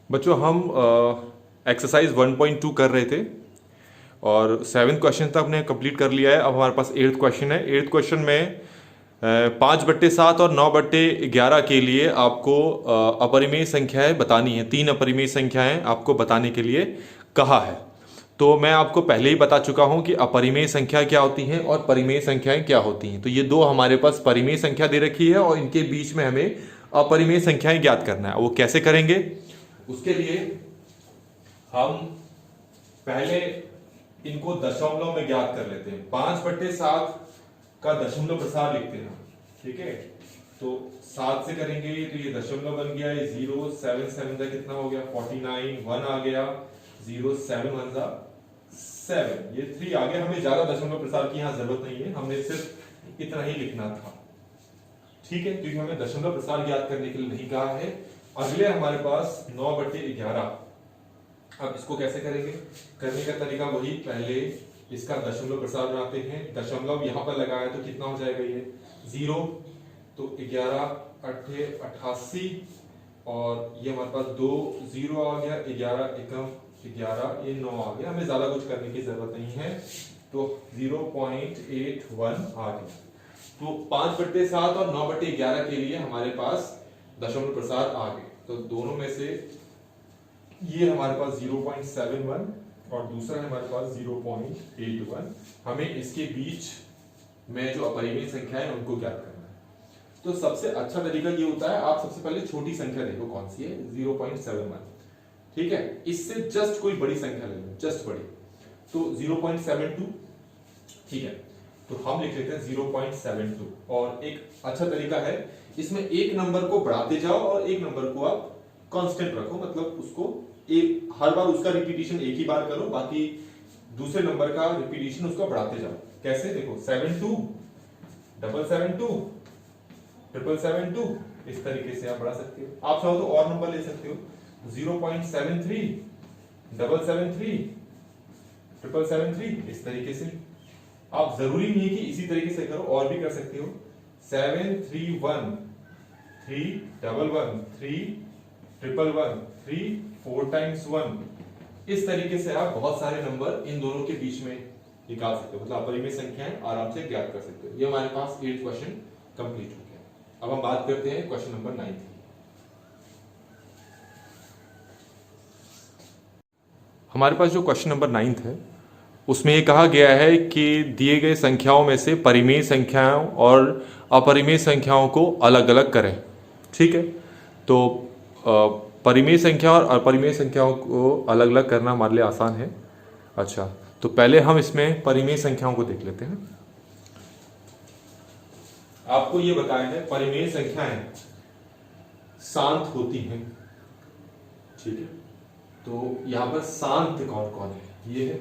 बच्चों हम एक्सरसाइज 1.2 कर रहे थे और 7th क्वेश्चन तक हमने कंप्लीट कर लिया है। अब हमारे पास 8th क्वेश्चन है। 8th क्वेश्चन में 5/7 और 9/11 के लिए आपको अपरिमेय संख्याएं बतानी है। 3 अपरिमेय संख्याएं आपको बताने के लिए कहा है। तो मैं आपको पहले ही बता चुका हूं कि अपरिमेय संख्या क्या होती है और परिमेय संख्याएं क्या होती हैं। तो ये दो हमारे पास परिमेय संख्या दे रखी है और इनके बीच में हमें अपरिमेय संख्याएं ज्ञात करना है। वो कैसे करेंगे? उसके लिए हम पहले इनको दशमलव में ज्ञात कर लेते हैं। 5/7 का दशमलव प्रसार लिखते हैं, ठीक है। तो 7 से करेंगे तो ये दशमलव बन गया, ये 0, 7 7 का कितना हो गया 49, 1 आ गया 0, 7 1 जा 7, ये 3 आ गया। हमें ज्यादा दशमलव प्रसार की यहां जरूरत नहीं है, हमने सिर्फ इतना ही लिखना था, ठीक है, क्योंकि हमें दशमलव प्रसार ज्ञात करने के लिए नहीं कहा है। अगले हमारे पास 9/11। अब इसको कैसे करेंगे? करने का तरीका वही, पहले इसका दशमलव प्रसार बनाते हैं। दशमलव यहां पर लगाया तो कितना हो जाएगा ये 0, तो 11 8 88 और ये हमारे पास 2 0 आ गया, 11 एकम 11, ये 9 आ गया। हमें ज्यादा कुछ करने की जरूरत नहीं है, तो 0.81 आ गया। तो 5/7 और 9/11 के लिए हमारे पास दशमलव प्रसार आ गए। तो दोनों में से ये हमारे पास 0.71 और दूसरा है हमारे पास 0.81। हमें इसके बीच में जो अपरिमेय संख्या है उनको ज्ञात करना है। तो सबसे अच्छा तरीका ये होता है, आप सबसे पहले छोटी संख्या देखो कौन सी है, 0.71, ठीक है। इससे जस्ट कोई बड़ी संख्या ले लो, जस्ट बड़ी, तो 0.72, ठीक है। तो हम लिख लेते हैं 0.72। और एक अच्छा तरीका है, इसमें एक नंबर को बढ़ाते जाओ और एक नंबर को आप कांस्टेंट रखो, मतलब उसको एक हर बार उसका रिपीटिशन एक ही बार करो, बाकी दूसरे नंबर का रिपीटिशन उसका बढ़ाते जाओ। कैसे? देखो 72 772 772, इस तरीके से आप बढ़ा सकते हो। आप चाहो तो और नंबर ले सकते हो, 0.73 773 773, इस तरीके से। आप जरूरी नहीं है कि इसी तरीके से करो, और भी कर सकते हो, 731 311 3 3 4 times 1। इस तरीके से आप बहुत सारे नंबर इन दोनों के बीच में निकाल सकते हो, मतलब अपरिमेय संख्याएं आराम से ज्ञात कर सकते हो। ये हमारे पास 8th क्वेश्चन कंप्लीट हो गया। अब हम बात करते हैं क्वेश्चन नंबर 9 की। हमारे पास जो क्वेश्चन नंबर 9 है उसमें ये कहा गया है कि दिए गए संख्याओं में से परिमेय संख्याओं और अपरिमेय संख्याओं को अलग अलग करें, ठीक है। तो परिमेय संख्या और अपरिमेय संख्याओं को अलग अलग करना हमारे लिए आसान है। अच्छा, तो पहले हम इसमें परिमेय संख्याओं को देख लेते हैं। आपको ये बताया है परिमेय संख्याएं शांत होती हैं, ठीक है। तो यहां पर शांत कौन कौन है? ये है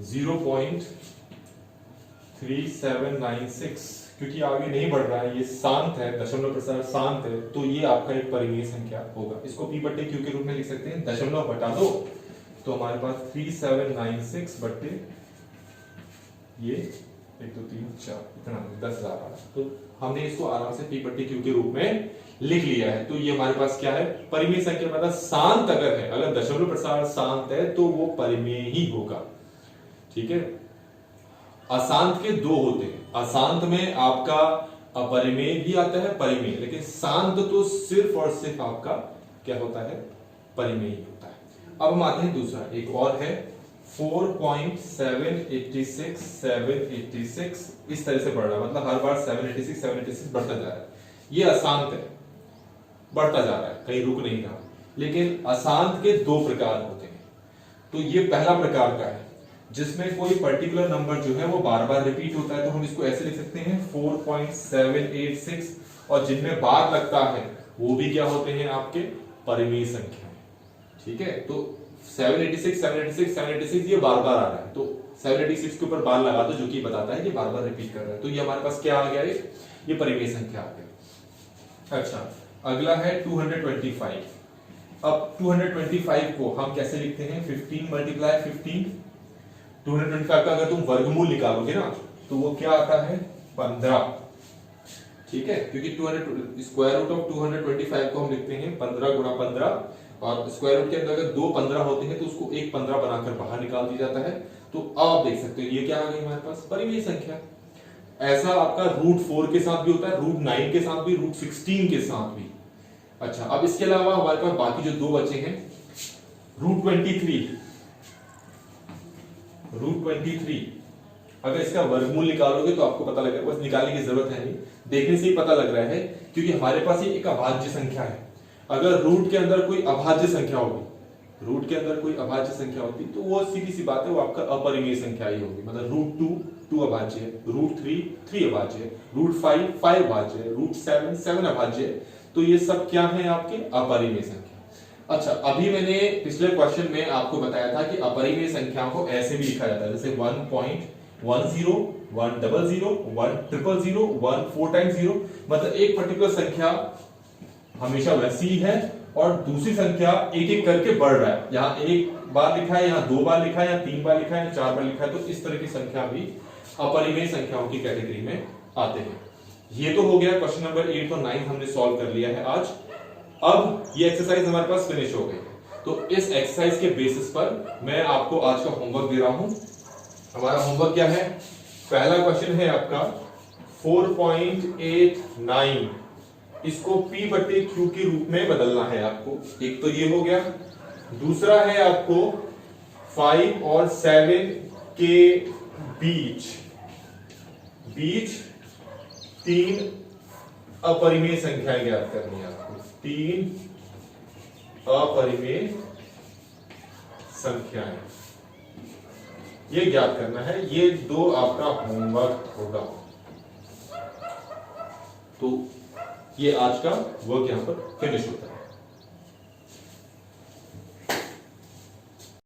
0.3796, क्योंकि आगे नहीं बढ़ रहा है, ये शांत है, दशमलव प्रसार शांत है, तो ये आपका एक परिमेय संख्या होगा। इसको P/Q के रूप में लिख सकते हैं, दशमलव हटा दो तो हमारे पास 3796 बट्टे ये 1 2 3 4 इतना 10,000 आ रहा। तो हमने इसको आराम से P/Q के रूप में लिख लिया है। तो ये हमारे पास क्या है? परिमेय संख्या, मतलब शांत अगर है, अगर दशमलव प्रसार शांत है तो वो परिमेय ही होगा, ठीक है। अशांत के दो होते हैं, अशांत में आपका अपरिमेय भी आता है, परिमेय, लेकिन शांत तो सिर्फ और सिर्फ आपका क्या होता है? परिमेय ही होता है। अब हम आते हैं दूसरा, एक और है 4.786 786, इस तरह से बढ़ रहा है, मतलब हर बार 786 बढ़ता जा रहा है। ये अशांत है, बढ़ता जा रहा है, कहीं रुक नहीं रहा। लेकिन अशांत के दो प्रकार होते हैं। तो ये पहला प्रकार का है जिसमें कोई पर्टिकुलर नंबर जो है वो बार बार रिपीट होता है, तो हम इसको ऐसे लिख सकते हैं 4.786, और जिनमें बार लगता है वो भी क्या होते हैं? आपके परिमेय संख्या, ठीक है। तो 786 786 786 ये बार बार आ रहा है, तो 786 के ऊपर बार लगा दो, जो कि बताता है कि बार बार रिपीट कर रहा है। तो ये हमारे पास क्या आ गया? ये परिमेय संख्या आ गई। अच्छा, अगला है 225। अब 225 को हम कैसे लिखते हैं? 15 × 15। 225 का अगर तुम वर्गमूल निकालोगे ना तो वो क्या आता है? 15। ठीक है, क्योंकि 200 स्क्वायर रूट ऑफ 225 को हम लिखते हैं 15 गुणा 15, और स्क्वायर रूट के अंदर अगर दो 15 होते हैं तो उसको एक 15 बनाकर बाहर निकाल दिया जाता है। तो अब आप देख सकते हो ये क्या आ गई हमारे पास, परिमेय संख्या। ऐसा आपका रूट 4 के साथ भी होता है, रूट 9 के साथ भी, रूट 16 के साथ भी। अच्छा, अब इसके अलावा हमारे पास बाकी जो दो बचे हैं, रूट 23, रूट 23 अगर इसका वर्गमूल निकालोगे तो आपको पता लगेगा, बस निकालने की जरूरत है नहीं, देखने से ही पता लग रहा है, क्योंकि हमारे पास ये एक अभाज्य संख्या है। अगर रूट के अंदर कोई अभाज्य संख्या होगी, रूट के अंदर कोई अभाज्य संख्या होती तो वो सीधी सी बात है, वो आपका अपरिमेय संख्या ही होगी। मतलब रूट 2 अभाज्य है, रूट 3 अभाज्य है, रूट 5 अभाज्य है, रूट 7 अभाज्य है। तो ये सब क्या है, आपके अपरिमेय संख्या। अच्छा, अभी मैंने पिछले क्वेश्चन में आपको बताया था कि अपरिमेय संख्याओं को ऐसे भी लिखा जाता है, जैसे 1.10 100 100 1 4 टाइम्स 0। मतलब एक पर्टिकुलर संख्या हमेशा वैसी ही है और दूसरी संख्या एक एक करके बढ़ रहा है। यहाँ एक बार लिखा है, यहाँ 2 बार लिखा है, यहाँ 3 बार लिखा है, यहाँ 4 बार लिखा है। तो इस तरह की संख्या भी अपरिमेय संख्याओं की कैटेगरी में आते हैं। ये तो हो गया क्वेश्चन नंबर 8 और 9 हमने सॉल्व कर लिया है आज। अब ये एक्सरसाइज हमारे पास फिनिश हो गई। तो इस एक्सरसाइज के बेसिस पर मैं आपको आज का होमवर्क दे रहा हूं। हमारा होमवर्क क्या है? पहला क्वेश्चन है आपका 4.89, इसको P बटे Q के रूप में बदलना है आपको। एक तो ये हो गया। दूसरा है आपको 5 और 7 के बीच 3 अपरिमेय संख्याएं ज्ञात करनी है आपको। 3 अपरिमेय संख्याएं ये ज्ञात करना है। ये 2 आपका होमवर्क होगा। तो ये आज का वर्क यहां पर फिनिश होता है।